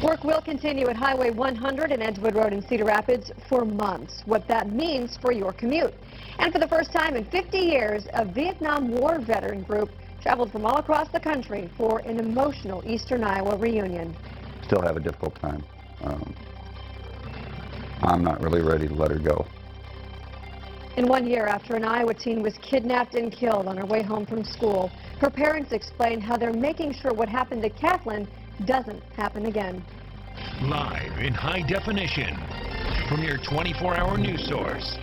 Work will continue at Highway 100 and Edgewood Road in Cedar Rapids for months. What that means for your commute. And for the first time in 50 years, a Vietnam War veteran group traveled from all across the country for an emotional Eastern Iowa reunion. Still have a difficult time. I'm not really ready to let her go. In 1 year after an Iowa teen was kidnapped and killed on her way home from school, her parents explain how they're making sure what happened to Kathleen doesn't happen again. Live in high definition from your 24-hour news source.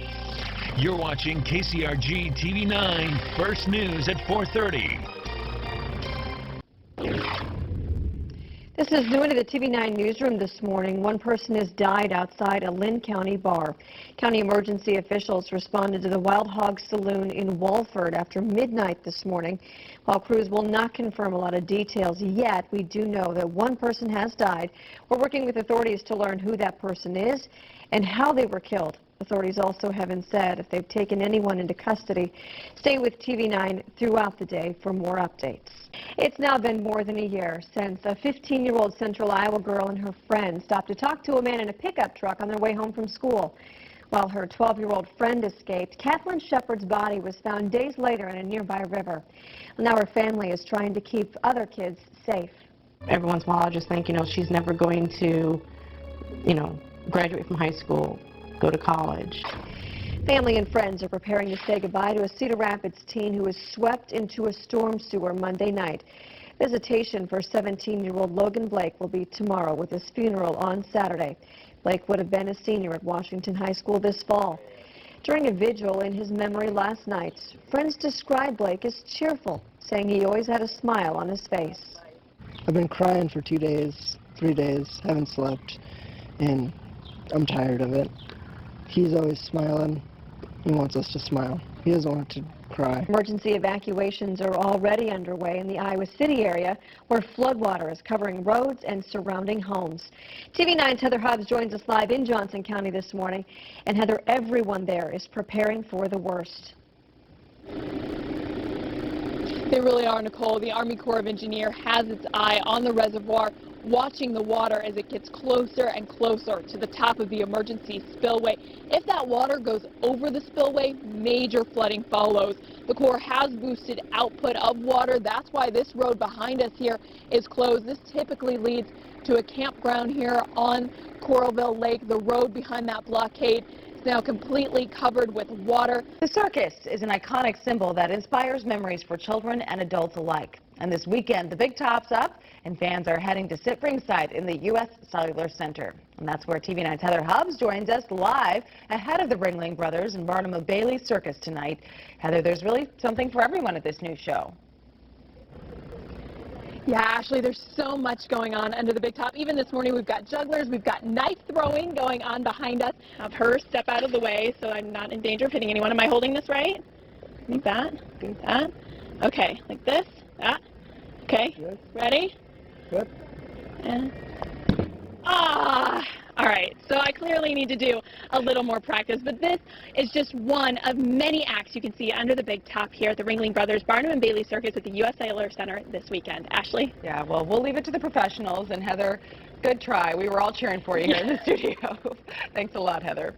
You're watching KCRG TV 9 First News at 4:30. This is new into the TV 9 newsroom this morning. One person has died outside a Lynn County bar. County emergency officials responded to the Wild Hog Saloon in Walford after midnight this morning. While crews will not confirm a lot of details yet, we do know that one person has died. We're working with authorities to learn who that person is and how they were killed. Authorities also haven't said if they've taken anyone into custody. Stay with TV 9 throughout the day for more updates. It's now been more than a year since a 15-year-old Central Iowa girl and her friend stopped to talk to a man in a pickup truck on their way home from school. While her 12-year-old friend escaped, Kathleen Shepard's body was found days later in a nearby river. Now her family is trying to keep other kids safe. Every once in a while I just think, she's never going to, graduate from high school, go to college. Family and friends are preparing to say goodbye to a Cedar Rapids teen who was swept into a storm sewer Monday night. Visitation for 17-year-old Logan Blake will be tomorrow with his funeral on Saturday. Blake would have been a senior at Washington High School this fall. During a vigil in his memory last night, friends described Blake as cheerful, saying he always had a smile on his face. I've been crying for 2 days, 3 days, haven't slept, and I'm tired of it. He's always smiling. He wants us to smile. He doesn't want to cry. Emergency evacuations are already underway in the Iowa City area, where floodwater is covering roads and surrounding homes. TV 9's Heather Hobbs joins us live in Johnson County this morning. And Heather, everyone there is preparing for the worst. They really are, Nicole. The Army Corps of Engineers has its eye on the reservoir, watching the water as it gets closer and closer to the top of the emergency spillway. If that water goes over the spillway, major flooding follows. The Corps has boosted output of water. That's why this road behind us here is closed. This typically leads to a campground here on Coralville Lake. The road behind that blockade is now completely covered with water. The circus is an iconic symbol that inspires memories for children and adults alike. And this weekend, the big top's up, and fans are heading to sit ringside in the U.S. Cellular Center. And that's where TV 9's Heather Hobbs joins us live ahead of the Ringling Brothers and Barnum and Bailey Circus tonight. Heather, there's really something for everyone at this new show. Yeah, Ashley, there's so much going on under the big top. Even this morning, we've got jugglers, we've got knife throwing going on behind us. Have her step out of the way so I'm not in danger of hitting anyone. Am I holding this right? Like that, like that. Okay, like this, that. Okay, Good. Ready? Good. And all right, so I clearly need to do a little more practice, but this is just one of many acts you can see under the big top here at the Ringling Brothers Barnum and Bailey Circus at the U.S. Cellular Center this weekend. Ashley? Yeah, well, we'll leave it to the professionals. And Heather, good try. We were all cheering for you here in the studio. Thanks a lot, Heather.